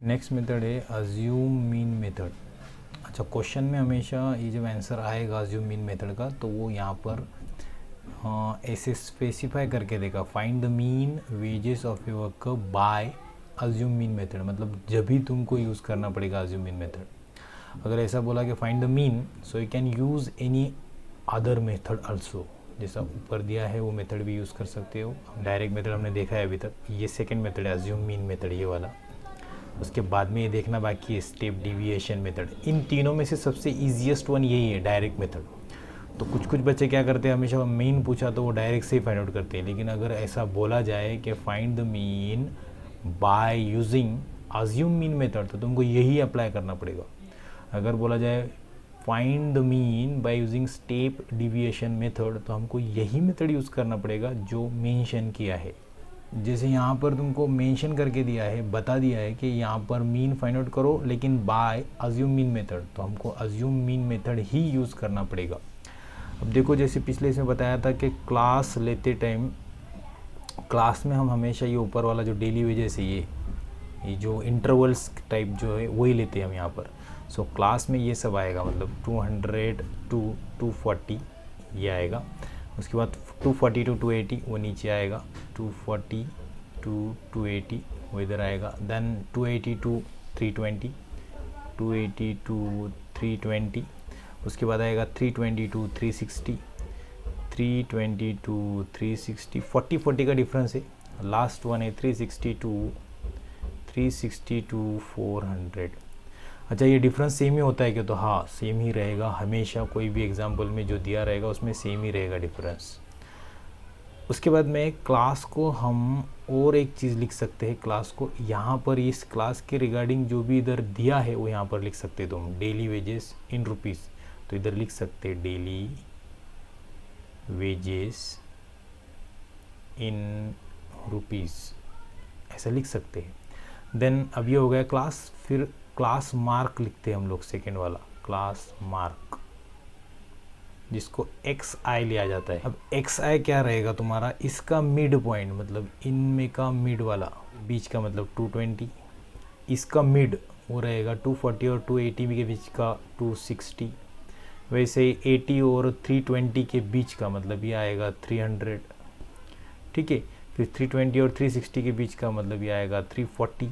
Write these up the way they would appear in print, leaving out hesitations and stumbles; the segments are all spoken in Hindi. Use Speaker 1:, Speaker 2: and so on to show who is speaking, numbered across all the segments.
Speaker 1: नेक्स्ट मेथड है अज्यूम मीन मेथड। अच्छा, क्वेश्चन में हमेशा ये जब आंसर आएगा अज्यूम मीन मेथड का तो वो यहाँ पर ऐसे स्पेसिफाई करके देगा, find the mean wages of your work by assume mean method. मतलब जब भी तुमको यूज़ करना पड़ेगा अज्यूम मीन मेथड। अगर ऐसा बोला कि find the mean, so you can use any other method also. जैसा ऊपर दिया है वो मेथड भी यूज़ कर सकते हो। डायरेक्ट मेथड हमने देखा है अभी तक, ये सेकेंड मेथड है अज्यूम मीन मेथड, ये वाला। उसके बाद में ये देखना बाकी है स्टेप डिविएशन मेथड। इन तीनों में से सबसे ईजीएस्ट वन यही है, डायरेक्ट मेथड। तो कुछ कुछ बच्चे क्या करते हैं, हमेशा मीन पूछा तो वो डायरेक्ट से ही फाइंड आउट करते हैं। लेकिन अगर ऐसा बोला जाए कि find the mean by using assume mean method, तो तुमको यही अप्लाई करना पड़ेगा। अगर बोला जाए find the mean by using step deviation method, तो हमको यही मेथड यूज़ करना पड़ेगा जो मेंशन किया है। जैसे यहाँ पर तुमको मेंशन करके दिया है, बता दिया है कि यहाँ पर मीन फाइंड आउट करो लेकिन बाय अज्यूम मीन मेथड, तो हमको अज्यूम मीन मेथड ही यूज़ करना पड़ेगा। अब देखो, जैसे पिछले इसमें बताया था कि क्लास लेते टाइम, क्लास में हम हमेशा ये ऊपर वाला जो डेली वेजेस है, ये जो इंटरवल्स टाइप जो है वही लेते हैं हम यहाँ पर। सो क्लास में ये सब आएगा, मतलब 200 to 240 ये आएगा। उसके बाद 240 to 280 वो नीचे आएगा, 240 to 280 वो इधर आएगा। Then 280 to 320, 280 to 320। उसके बाद आएगा 320 to 360, 320 to 360, 40 का डिफरेंस है। लास्ट वन है 360 to 400। अच्छा, ये डिफरेंस सेम ही होता है क्या? तो हाँ, सेम ही रहेगा हमेशा। कोई भी एग्जांपल में जो दिया रहेगा उसमें सेम ही रहेगा डिफरेंस। उसके बाद में क्लास को हम और एक चीज़ लिख सकते हैं, क्लास को यहाँ पर इस क्लास के रिगार्डिंग जो भी इधर दिया है वो यहाँ पर लिख सकते हैं। तो हम डेली वेजेस इन रुपीज़, तो इधर लिख सकते हैं डेली वेजेस इन रुपीज़, ऐसा लिख सकते हैं। देन अब ये हो गया क्लास। फिर क्लास मार्क लिखते हैं हम लोग, सेकेंड वाला क्लास मार्क, जिसको एक्स आई लिया जाता है। अब एक्स आई क्या रहेगा तुम्हारा, इसका मिड पॉइंट, मतलब इनमें का मिड वाला बीच का, मतलब 220। इसका मिड वो रहेगा 240 और 280 के बीच का 260। वैसे 80 और 320 के बीच का, मतलब ये आएगा 300। ठीक है, फिर 320 और 360 के बीच का, मतलब ये आएगा 340।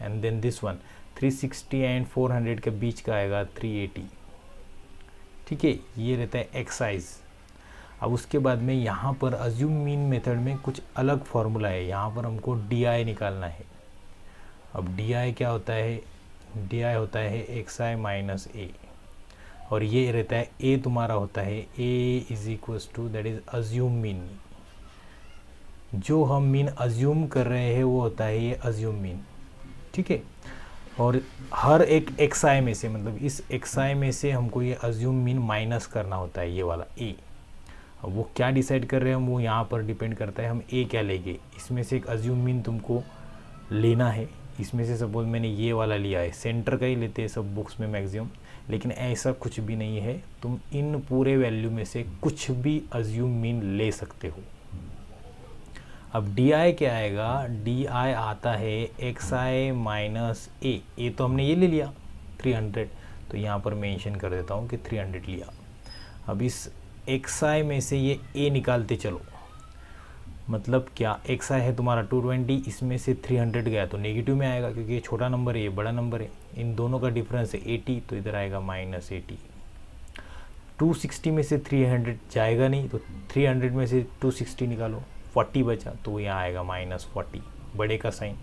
Speaker 1: And then this one 360 and 400 के बीच का आएगा 380। ठीक है, ये रहता है एक्साइज। अब उसके बाद में यहाँ पर अज्यूम मीन मेथड में कुछ अलग फॉर्मूला है। यहाँ पर हमको DI निकालना है। अब DI क्या होता है? DI होता है XI माइनस A, और ये रहता है A तुम्हारा होता है A is equals to that is assume mean. जो हम मीन अज्यूम कर रहे हैं वो होता है ये अज्यूम मीन। ठीक है, और हर एक XI में से, मतलब इस XI में से हमको ये अज्यूम मीन माइनस करना होता है, ये वाला A। अब वो क्या डिसाइड कर रहे हैं हम, वो यहाँ पर डिपेंड करता है हम A क्या लेंगे। इसमें से एक अज्यूम मीन तुमको लेना है। इसमें से सपोज मैंने ये वाला लिया है, सेंटर का ही लेते हैं सब बुक्स में मैक्सिमम, लेकिन ऐसा कुछ भी नहीं है। तुम इन पूरे वैल्यू में से कुछ भी अज्यूम मीन ले सकते हो। अब DI क्या आएगा? DI आता है XI माइनस A तो हमने ये ले लिया 300, तो यहाँ पर मेंशन कर देता हूँ कि 300 लिया। अब इस XI में से ये A निकालते चलो, मतलब क्या, XI है तुम्हारा 220, इसमें से 300 गया तो नेगेटिव में आएगा, क्योंकि ये छोटा नंबर है, ये बड़ा नंबर है। इन दोनों का डिफरेंस है 80, तो इधर आएगा माइनस 80। 260 में से 300 जाएगा नहीं, तो 300 में से 260 निकालो, 40 बचा, तो यहाँ आएगा माइनस 40, बड़े का साइन,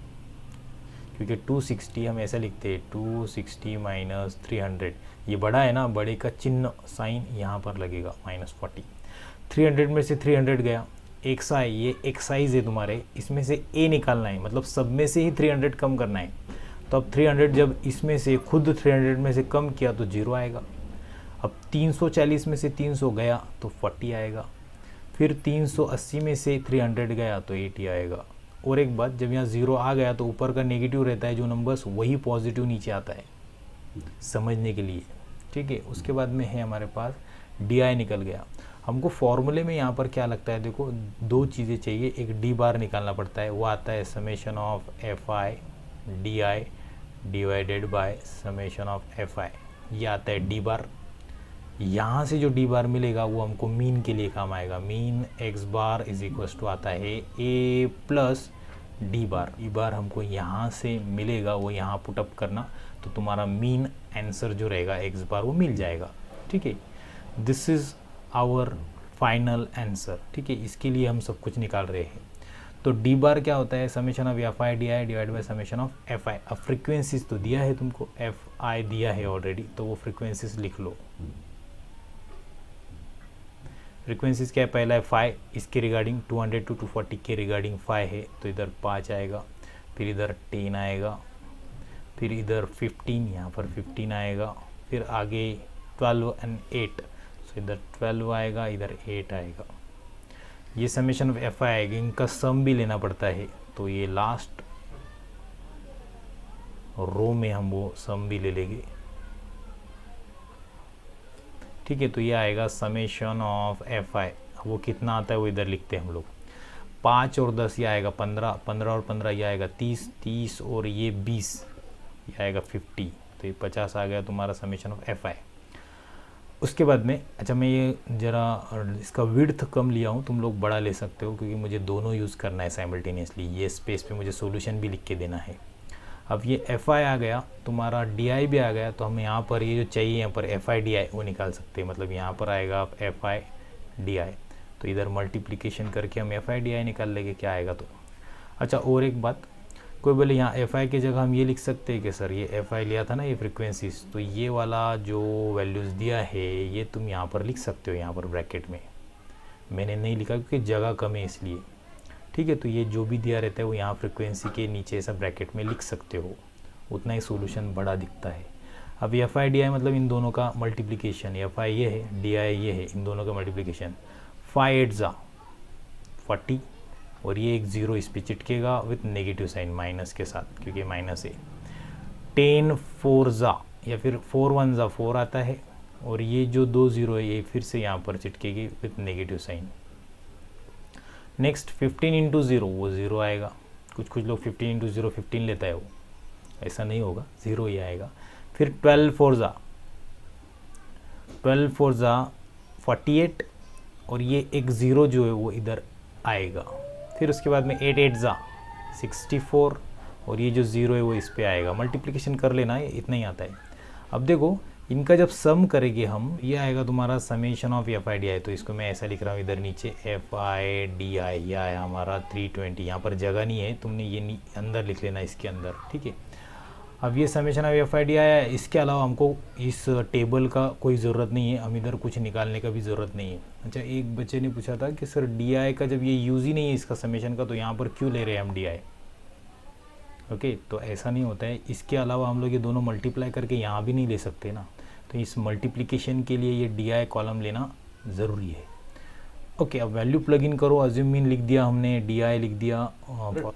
Speaker 1: क्योंकि 260 हम ऐसा लिखते हैं 260 माइनस 300, ये बड़ा है ना, बड़े का चिन्ह साइन यहाँ पर लगेगा माइनस 40। 300 में से 300 गया, XI, ये एक्साइज है तुम्हारे, इसमें से A निकालना है, मतलब सब में से ही 300 कम करना है। तो अब 300 जब इसमें से खुद 300 में से कम किया तो 0 आएगा। अब 340 में से 300 गया तो 40 आएगा। फिर 380 में से 300 गया तो 80 आएगा। और एक बात, जब यहाँ 0 आ गया तो ऊपर का नेगेटिव रहता है जो नंबर्स, वही पॉजिटिव नीचे आता है, समझने के लिए। ठीक है, उसके बाद में है हमारे पास DI निकल गया। हमको फॉर्मूले में यहाँ पर क्या लगता है, देखो दो चीज़ें चाहिए, एक D बार निकालना पड़ता है, वो आता है summation of FI DI divided by summation of F I, ये आता है डी बार। यहाँ से जो डी बार मिलेगा वो हमको मीन के लिए काम आएगा। Mean x bar is equals to आता है A plus D bar. D bar हमको यहाँ से मिलेगा, वो यहाँ पुटअप करना, तो तुम्हारा मीन आंसर जो रहेगा एक्स बार वो मिल जाएगा। ठीक है, this is our final answer. ठीक है, इसके लिए हम सब कुछ निकाल रहे हैं। तो डी बार क्या होता है, summation of F I D I divide by summation of F I. अब फ्रीक्वेंसीज तो दिया है तुमको, एफ आई दिया है ऑलरेडी, तो वो फ्रीक्वेंसीज लिख लो। फ्रीक्वेंसीज क्या है, पहला है फाइव, इसके रिगार्डिंग 200 to 240 के रिगार्डिंग फाइव है, तो इधर 5 आएगा, फिर इधर 10 आएगा, फिर इधर 15, यहाँ पर 15 आएगा, फिर आगे 12 and 8, सो इधर 12 आएगा, इधर 8 आएगा। ये समेशन ऑफ एफ आई आएगी, इनका सम भी लेना पड़ता है, तो ये लास्ट रो में हम वो सम भी ले लेंगे। ठीक है, तो ये आएगा समेशन ऑफ एफ आई। वो कितना आता है वो इधर लिखते हैं हम लोग, 5 और 10 ये आएगा 15, 15 और 15 ये आएगा 30, 30 और ये 20 ये आएगा 50, तो ये 50 आ गया तुम्हारा समेशन ऑफ एफ आई। उसके बाद में अच्छा, मैं ये ज़रा इसका विड्थ कम लिया हूँ, तुम लोग बड़ा ले सकते हो, क्योंकि मुझे दोनों यूज़ करना है साइमल्टेनियसली। ये स्पेस पे मुझे सॉल्यूशन भी लिख के देना है। अब ये एफ आई आ गया, तुम्हारा डी आई भी आ गया, तो हम यहाँ पर ये जो चाहिए यहाँ पर एफ आई डी आई वो निकाल सकते हैं। मतलब यहाँ पर आएगा एफ आई डी आई, तो इधर मल्टीप्लिकेशन करके हम एफ आई डी आई निकाल लेंगे, क्या आएगा तो। अच्छा, और एक बात, कोई बोले यहाँ एफ आई की जगह हम ये लिख सकते हैं कि सर ये एफ आई लिया था ना, ये फ्रीक्वेंसीज, तो ये वाला जो वैल्यूज़ दिया है ये तुम यहाँ पर लिख सकते हो, यहाँ पर ब्रैकेट में। मैंने नहीं लिखा क्योंकि जगह कम है इसलिए। ठीक है, तो ये जो भी दिया रहता है वो यहाँ फ्रीक्वेंसी के नीचे ऐसा ब्रैकेट में लिख सकते हो, उतना ही सॉल्यूशन बड़ा दिखता है। अब एफ आई डी आई मतलब इन दोनों का मल्टीप्लिकेशन, एफ आई ये है, डी आई ये है, इन दोनों का मल्टीप्लिकेशन। 5 8 ज़ा 40, और ये एक 0 इस पर चिटकेगा विथ नेगेटिव साइन, माइनस के साथ, क्योंकि माइनस है। 10 4 ज़ा, या फिर 4 1 ज़ा 4 आता है, और ये जो 2 0 है ये फिर से यहाँ पर चिटकेगी with negative sign. Next 15 into 0, वो 0 आएगा। कुछ लोग 15 इंटू 0 15 लेता है, वो ऐसा नहीं होगा, 0 ही आएगा। फिर 12 4 ज़ा 48, और ये एक 0 जो है वो इधर आएगा। फिर उसके बाद में 8 8 ज़ा 64, और ये जो 0 है वो इस पे आएगा। मल्टीप्लिकेशन कर लेना है, इतना ही आता है। अब देखो इनका जब सम करेंगे हम, ये आएगा तुम्हारा summation of F I D I, तो इसको मैं ऐसा लिख रहा हूँ इधर नीचे, एफ आई डी आई, यह आया हमारा 320। यहाँ पर जगह नहीं है, तुमने ये अंदर लिख लेना, इसके अंदर। ठीक है, अब ये summation of F I D I है, इसके अलावा हमको इस टेबल का कोई ज़रूरत नहीं है, हम इधर कुछ निकालने का भी ज़रूरत नहीं है। अच्छा, एक बच्चे ने पूछा था कि सर डी आई का जब ये यूज़ ही नहीं है इसका समेशन का, तो यहाँ पर क्यों ले रहे हैं हम डी आई। ओके, तो ऐसा नहीं होता है। इसके अलावा हम लोग ये दोनों मल्टीप्लाई करके यहाँ भी नहीं ले सकते ना, तो इस मल्टीप्लिकेशन के लिए ये डी आई कॉलम लेना ज़रूरी है। ओके, अब वैल्यू प्लग इन करो, अज्यूम मीन लिख दिया हमने, डी आई लिख दिया,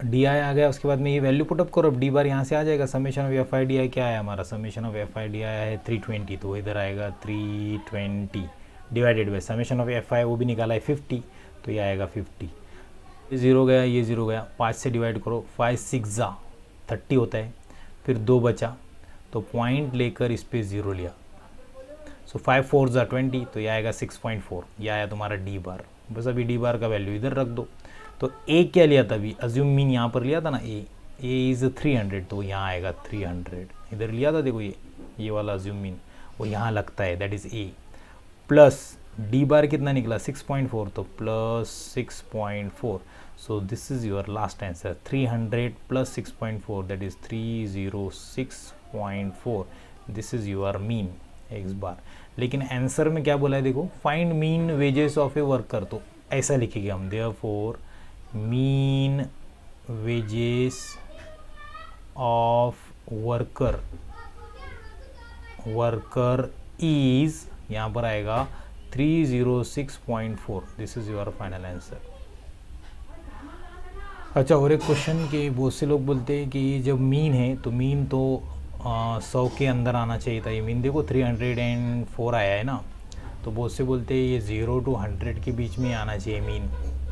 Speaker 1: डी आई आ गया। उसके बाद में ये वैल्यू पुटअप करो, अब डी बार यहाँ से आ जाएगा। Summation of F I D I क्या है हमारा, summation of F I D I है 320, तो इधर आएगा 320 divided by summation of F I वो भी निकाला है 50, तो ये आएगा 50। ये 0 गया, ये 0 गया, 5 से डिवाइड करो, 5 6 ज़ा 30 होता है, फिर 2 बचा, तो पॉइंट लेकर इस पर 0 लिया, सो 5 4 ज़ा 20, तो ये आएगा 6.4, ये आया तुम्हारा डी बार। बस अभी डी बार का वैल्यू इधर रख दो। तो ए क्या लिया था अभी, अज्यूम मीन यहाँ पर लिया था ना, ए इज़ 300, तो यहाँ आएगा 300, इधर लिया था देखो ये वाला अज्यूम मीन, वो यहाँ लगता है, that is a. Plus D bar कितना निकला 6.4, तो plus 6.4, so this is your last answer. 300 plus 6.4 that is 306.4, this is your mean x bar. लेकिन आंसर में क्या बोला है देखो, find mean wages of a worker, तो ऐसा लिखेंगे हम, therefore mean wages of worker is, यहाँ पर आएगा 306.4, this is your final answer. अच्छा, और एक क्वेश्चन कि बहुत से लोग बोलते हैं कि जब मीन है तो मीन तो 100 के अंदर आना चाहिए था। ये मीन देखो 304 आया है ना, तो बहुत से बोलते हैं ये 0 to 100 के बीच में आना चाहिए मीन,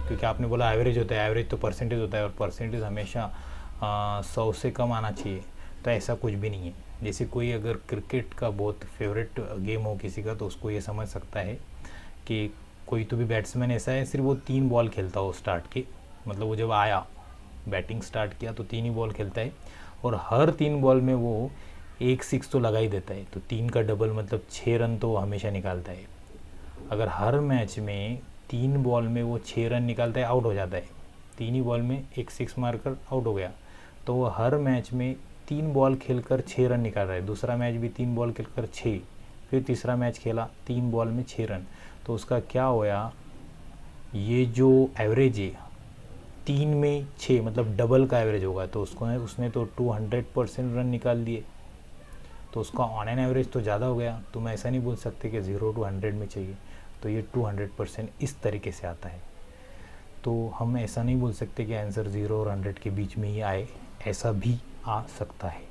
Speaker 1: क्योंकि आपने बोला एवरेज होता है, एवरेज तो परसेंटेज होता है, और परसेंटेज हमेशा 100 से कम आना चाहिए। तो ऐसा कुछ भी नहीं है। जैसे कोई अगर क्रिकेट का बहुत फेवरेट गेम हो किसी का, तो उसको ये समझ सकता है कि कोई तो भी बैट्समैन ऐसा है सिर्फ वो 3 बॉल खेलता हो स्टार्ट के, मतलब वो जब आया बैटिंग स्टार्ट किया तो 3 ही बॉल खेलता है, और हर 3 बॉल में वो 1 6 तो लगा ही देता है। तो 3 का डबल मतलब 6 रन तो हमेशा निकालता है। अगर हर मैच में 3 बॉल में वो 6 रन निकालता है, आउट हो जाता है, 3 ही बॉल में 1 6 मारकर आउट हो गया, तो वो हर मैच में 3 बॉल खेलकर 6 रन निकाल रहा है। दूसरा मैच भी 3 बॉल खेलकर 6, फिर तीसरा मैच खेला 3 बॉल में 6 रन। तो उसका क्या होया, ये जो एवरेज है 3 में 6 मतलब डबल का एवरेज होगा, तो उसने तो 200% रन निकाल दिए, तो उसका ऑन एन एवरेज तो ज़्यादा हो गया। तो मैं ऐसा नहीं बोल सकते कि 0 to 100 में चाहिए, तो ये 200% इस तरीके से आता है। तो हम ऐसा नहीं बोल सकते कि आंसर 0 और 100 के बीच में ही आए, ऐसा भी आ सकता है।